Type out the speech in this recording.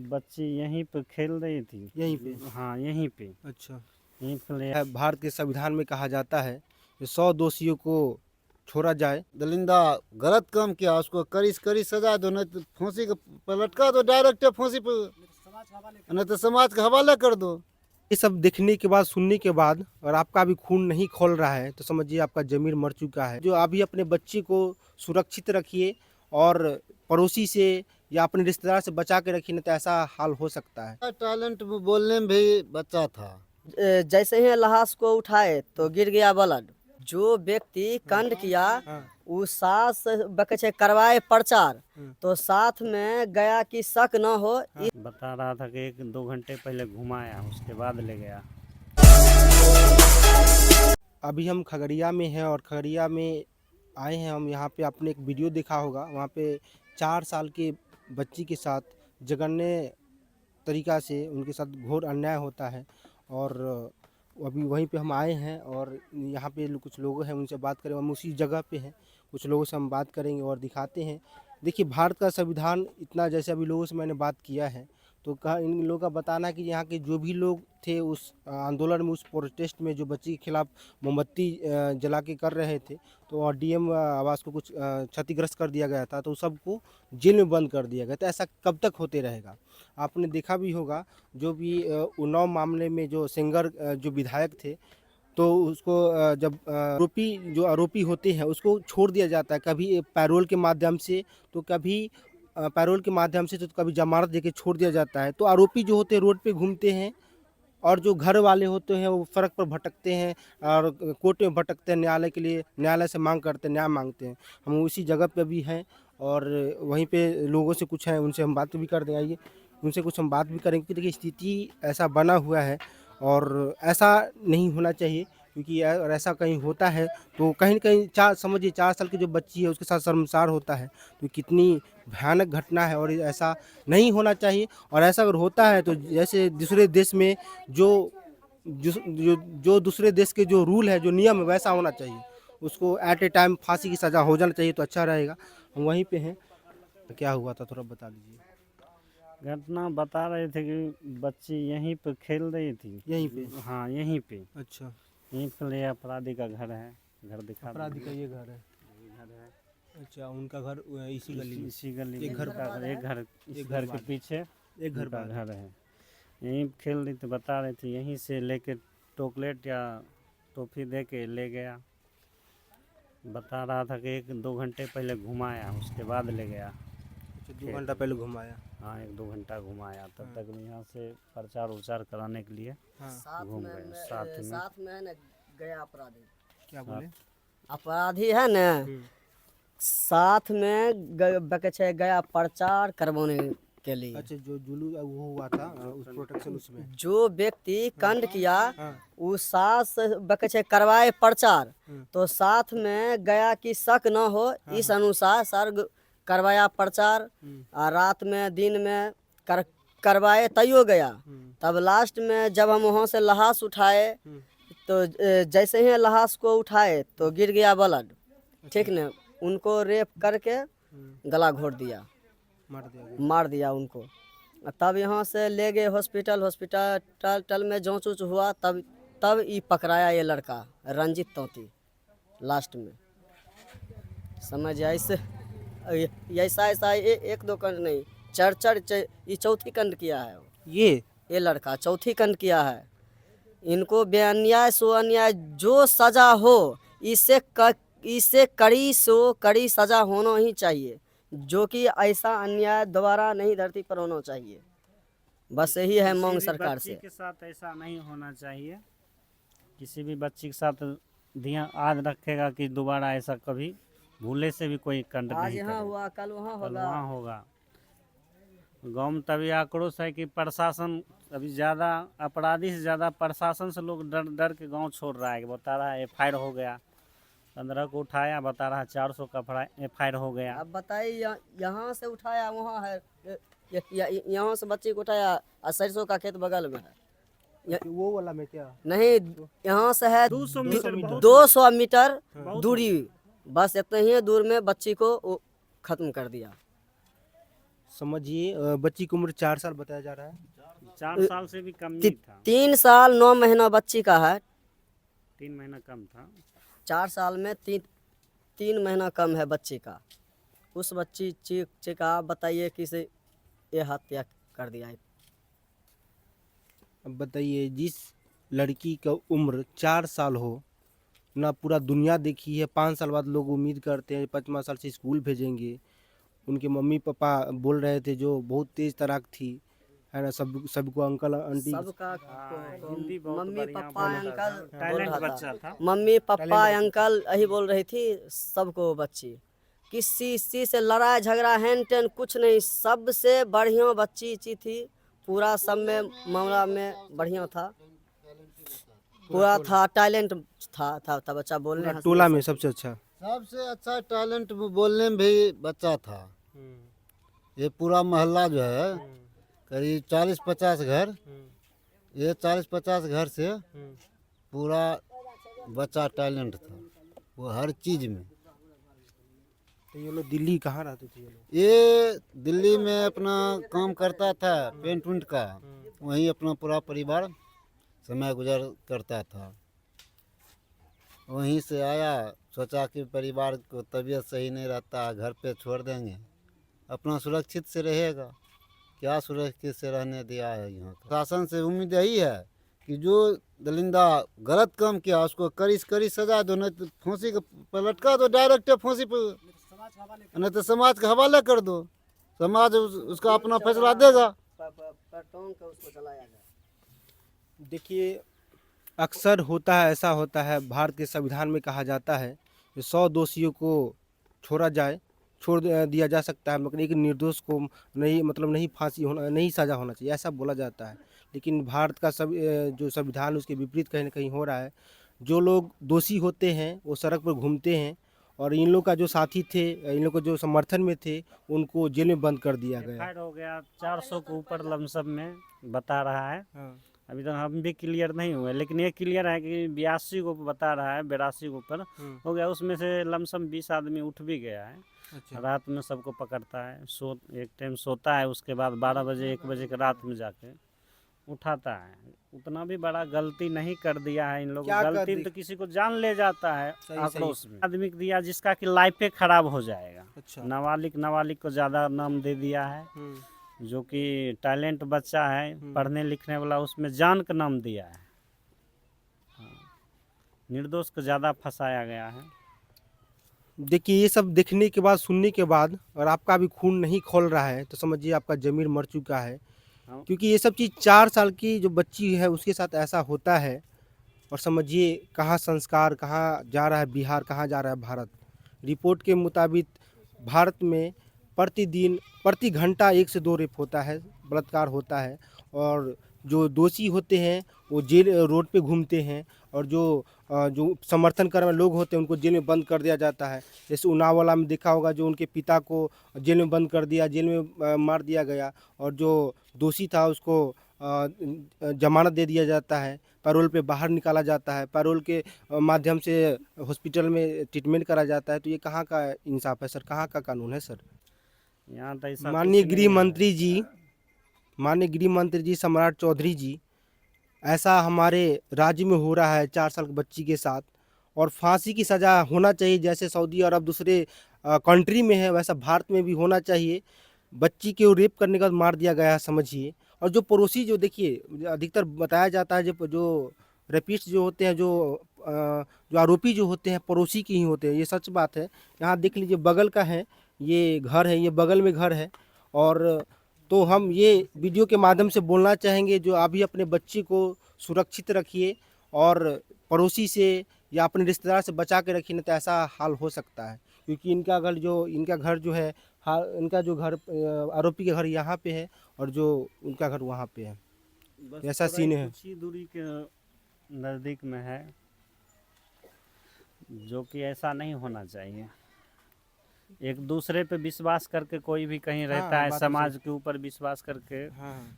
बच्ची यहीं पे खेल रही थी। यहीं पे? हाँ, यहीं पे। अच्छा। यहीं पे ले भारत के संविधान में कहा जाता है कि 100 दोषियों को छोड़ा जाए। दलिंदा गलत काम किया, उसको कड़ी से कड़ी सजा दो, नहीं तो फांसी पर लटका दो, डायरेक्ट फांसी पर, नहीं तो समाज के हवाले कर दो। ये सब देखने के बाद, सुनने के बाद, और आपका भी खून नहीं खौल रहा है तो समझिए आपका जमीर मर चुका है। जो अभी अपने बच्चे को सुरक्षित रखिए और पड़ोसी से या अपने रिश्तेदार से बचा के रखिए, नहीं तो ऐसा हाल हो सकता है। टैलेंट बोलने में भी बच्चा था। जैसे ही लाश को उठाए तो गिर गया ब्लड। जो व्यक्ति कांड किया वो सास बकचे करवाए प्रचार, तो साथ में गया कि शक न हो। बता रहा था कि 1-2 घंटे पहले घुमाया, उसके बाद ले गया। अभी हम खगड़िया में हैं और खगड़िया में आए हैं हम। यहाँ पे आपने एक वीडियो देखा होगा, वहाँ पे 4 साल के बच्ची के साथ जघन्य तरीका से उनके साथ घोर अन्याय होता है। और अभी वहीं पे हम आए हैं और यहाँ पे कुछ लोग हैं, उनसे बात करें। हम उसी जगह पे हैं, कुछ लोगों से हम बात करेंगे और दिखाते हैं। देखिए, भारत का संविधान इतना, जैसे अभी लोगों से मैंने बात किया है तो कहा, इन लोगों का बताना कि यहाँ के जो भी लोग थे उस आंदोलन में, उस प्रोटेस्ट में जो बच्ची के खिलाफ मोमबत्ती जला के कर रहे थे, तो और डीएम आवास को कुछ क्षतिग्रस्त कर दिया गया था, तो सबको जेल में बंद कर दिया गया। तो ऐसा कब तक होते रहेगा? आपने देखा भी होगा, जो भी उन्नाव मामले में जो सेंगर जो विधायक थे, तो उसको जब आरोपी होते हैं उसको छोड़ दिया जाता है, कभी पैरोल के माध्यम से, तो कभी पैरोल के माध्यम से, तो कभी जमानत देके छोड़ दिया जाता है। तो आरोपी जो होते हैं रोड पे घूमते हैं और जो घर वाले होते हैं वो सड़क पर भटकते हैं और कोर्ट में भटकते हैं, न्यायालय के लिए, न्यायालय से मांग करते हैं, न्याय मांगते हैं। हम उसी जगह पे भी हैं और वहीं पे लोगों से कुछ हैं, उनसे हम बात भी कर दें। आइए, उनसे कुछ हम बात भी करेंगे। देखिए, स्थिति ऐसा बना हुआ है और ऐसा नहीं होना चाहिए, क्योंकि अगर ऐसा कहीं होता है तो कहीं न कहीं समझिए 4 साल की जो बच्ची है उसके साथ शर्मसार होता है, तो कितनी भयानक घटना है और ऐसा नहीं होना चाहिए। और ऐसा अगर होता है तो जैसे दूसरे देश में जो दूसरे देश के जो रूल है, जो नियम है, वैसा होना चाहिए। उसको एट ए टाइम फांसी की सज़ा हो जाना चाहिए तो अच्छा रहेगा। हम वहीं पे हैं। तो क्या हुआ था थोड़ा बता दीजिए। घटना बता रहे थे कि बच्ची यहीं पे खेल रही थी। यहीं पे? हाँ, यहीं पे। अच्छा। यहीं पे ले अपराधी का घर है। घर दिखा अपराधी का ये घर है? घर है। अच्छा, उनका घर इसी गली में? इसी गली में। एक घर इस घर के पीछे एक घर का बाद घर है। यहीं खेल रही थी, बता रहे थे, यहीं से लेके चॉकलेट या टॉफ़ी दे के ले गया। बता रहा था कि 1-2 घंटे पहले घुमाया, उसके बाद ले गया। अच्छा, 2 घंटा पहले घुमाया? हाँ, 1-2 घंटा घुमाया। तब तक यहाँ से प्रचार उचार कराने के लिए घूम गए साथ में है ना गया अपराधी। क्या बोले? अपराधी है ना, साथ में बकचे गया प्रचार करवाने के लिए। अच्छा, जो जुलूस वो हुआ था उस प्रोटेक्शन, उसमें जो व्यक्ति कांड किया वो सास बकचे करवाए प्रचार, तो साथ में गया कि शक न हो, इस अनुसार सर करवाया प्रचार। और रात में दिन में करवाए तैयो गया। तब लास्ट में जब हम वहाँ से लाश उठाए तो जैसे ही लाश को उठाए तो गिर गया ब्लड। ठीक न, उनको रेप करके गला घोट दिया, मार दिया उनको। तब यहाँ से ले गए हॉस्पिटल में जांच उच हुआ, तब ये पकड़ाया ये लड़का रंजित तोती लास्ट में। समझ ऐसा 1-2 कंड नहीं, 4 ये चौथी कंड किया है। ये लड़का चौथी कंड किया है। इनको बेअन्याय सो अन्याय जो सजा हो, इससे कड़ी सजा होना ही चाहिए, जो कि ऐसा अन्याय दोबारा नहीं धरती पर होना चाहिए। बस यही है मांग सरकार से। बच्ची के साथ ऐसा नहीं होना चाहिए। किसी भी बच्ची के साथ ध्यान आज रखेगा कि दोबारा ऐसा कभी भूले से भी कोई कांड नहीं आज यहाँ हुआ, कल वहाँ होगा। गाँव में तभी आक्रोश है कि प्रशासन अभी ज़्यादा, अपराधी से ज़्यादा प्रशासन से लोग डर के गांव छोड़ रहा है। कि बता रहा है FIR हो गया, 15 को उठाया, बता रहा है 400 का FIR हो गया। अब बताइए, यहाँ से उठाया वहाँ है, यहाँ से बच्ची को उठाया, सरसों का खेत बगल में है। वो वाला में क्या नहीं, यहाँ से है 200 मीटर दूरी, बस इतने ही दूर में बच्ची को खत्म कर दिया। समझिए बच्ची की उम्र 4 साल बताया जा रहा है। 4 साल से भी कम ही था, 3 साल 9 महीना बच्ची का है। 3 महीना कम था। 4 साल में 3 महीना कम है बच्ची का। उस बच्ची का बताइए किसे ये हत्या कर दिया है। अब बताइए, जिस लड़की का उम्र 4 साल हो, ना पूरा दुनिया देखी है, 5 साल बाद लोग उम्मीद करते हैं 5वां साल से स्कूल भेजेंगे। उनके मम्मी पापा बोल रहे थे जो बहुत तेज तराक थी, है ना, सबको अंकल आंटी सबका हिंदी बहुत मम्मी बढ़िया पापा बोलता अंकल था, बोल टैलेंट रहा बच्चा था। था। मम्मी पापा अंकल यही बोल रही थी सबको बच्ची। किसी से लड़ाई झगड़ा हैन टेन कुछ नहीं, सबसे बढ़िया बच्ची थी। पूरा सब में मामला में बढ़िया था, पूरा था, टैलेंट था बच्चा बोलने पूरा हंसने टोला में सब। सबसे अच्छा। सबसे अच्छा टैलेंट बोलने में भी बच्चा था। ये पूरा मोहल्ला जो है करीब 40-50 घर, ये 40-50 घर से पूरा बच्चा टैलेंट था, वो हर चीज़ में। तो ये लोग दिल्ली कहाँ रहते थे ये लोग? ये दिल्ली में अपना काम करता था पेंट उंट का, वहीं अपना पूरा परिवार समय गुजर करता था। वहीं से आया, सोचा कि परिवार को तबीयत सही नहीं रहता, घर पे छोड़ देंगे, अपना सुरक्षित से रहेगा। क्या सुरक्षित से रहने दिया है यहाँ का। शासन से उम्मीद यही है कि जो दलिंदा गलत काम किया उसको कड़ी सजा दो, नहीं तो फांसी पर लटका दो, डायरेक्ट फांसी पर, नहीं तो समाज के हवाले कर दो। समाज उसका अपना फैसला देगा। देखिए, अक्सर होता है, ऐसा होता है, भारत के संविधान में कहा जाता है कि 100 दोषियों को दिया जा सकता है, मगर एक निर्दोष को नहीं, मतलब नहीं फांसी होना, नहीं सजा होना चाहिए, ऐसा बोला जाता है। लेकिन भारत का जो संविधान उसके विपरीत कहीं ना कहीं हो रहा है। जो लोग दोषी होते हैं वो सड़क पर घूमते हैं, और इन लोग का जो साथी थे, इन लोग को जो समर्थन में थे, उनको जेल में बंद कर दिया गया। फायर हो गया 400 के ऊपर लमसम में बता रहा है। हाँ। अभी तक हम भी क्लियर नहीं हुए, लेकिन ये क्लियर है कि 82 को बता रहा है, 82 के ऊपर हो गया। उसमें से लमसम 20 आदमी उठ भी गया है। अच्छा। रात में सबको पकड़ता है, एक टाइम सोता है, उसके बाद 12 बजे 1 बजे के रात में जाके उठाता है। उतना भी बड़ा गलती नहीं कर दिया है इन लोगों। क्या कर गलती दी? तो किसी को जान ले जाता है सही, आक्रोश में। आदमी को दिया जिसका कि लाइफे खराब हो जाएगा। अच्छा। नाबालिग को ज़्यादा नाम दे दिया है, जो कि टैलेंट बच्चा है, पढ़ने लिखने वाला, उसमें जान का नाम दिया है। निर्दोष को ज़्यादा फंसाया गया है। देखिए, ये सब देखने के बाद, सुनने के बाद, और आपका भी खून नहीं खौल रहा है, तो समझिए आपका ज़मीर मर चुका है। हाँ। क्योंकि ये सब चीज़ 4 साल की जो बच्ची है उसके साथ ऐसा होता है, और समझिए कहाँ संस्कार, कहाँ जा रहा है बिहार, कहाँ जा रहा है भारत। रिपोर्ट के मुताबिक भारत में प्रतिदिन, प्रति घंटा 1 से 2 रेप होता है, बलात्कार होता है, और जो दोषी होते हैं वो जेल, रोड पे घूमते हैं, और जो समर्थन करने वाले लोग होते हैं उनको जेल में बंद कर दिया जाता है। जैसे उन्नाव वाला में देखा होगा, जो उनके पिता को जेल में बंद कर दिया, जेल में मार दिया गया, और जो दोषी था उसको जमानत दे दिया जाता है, पैरोल पे बाहर निकाला जाता है, पैरोल के माध्यम से हॉस्पिटल में ट्रीटमेंट करा जाता है। तो ये कहाँ का इंसाफ है सर, कहाँ का कानून है सर? यहाँ तो ऐसा माननीय कुछ नहीं गृह है। मंत्री जी, माननीय गृह मंत्री जी सम्राट चौधरी जी, ऐसा हमारे राज्य में हो रहा है 4 साल की बच्ची के साथ, और फांसी की सज़ा होना चाहिए। जैसे सऊदी अरब दूसरे कंट्री में है, वैसा भारत में भी होना चाहिए। बच्ची को रेप करने का मार दिया गया है, समझिए। और जो पड़ोसी, जो देखिए अधिकतर बताया जाता है जो रेपिस्ट जो होते हैं, जो आरोपी जो होते हैं, पड़ोसी की ही होते हैं, ये सच बात है। यहाँ देख लीजिए, बगल का है, ये घर है, ये बगल में घर है। और तो हम ये वीडियो के माध्यम से बोलना चाहेंगे, जो अभी अपने बच्चे को सुरक्षित रखिए, और पड़ोसी से या अपने रिश्तेदार से बचा के रखिए, नहीं तो ऐसा हाल हो सकता है। क्योंकि इनका घर जो है, इनका जो घर, आरोपी के घर यहाँ पे है, और जो उनका घर वहाँ पे है। बस ऐसा थोड़ा सीन ही है। कुछ ही दूरी के नज़दीक में है, जो कि ऐसा नहीं होना चाहिए। एक दूसरे पे विश्वास करके कोई भी कहीं रहता है, बात तो समाज के ऊपर विश्वास करके हाँ।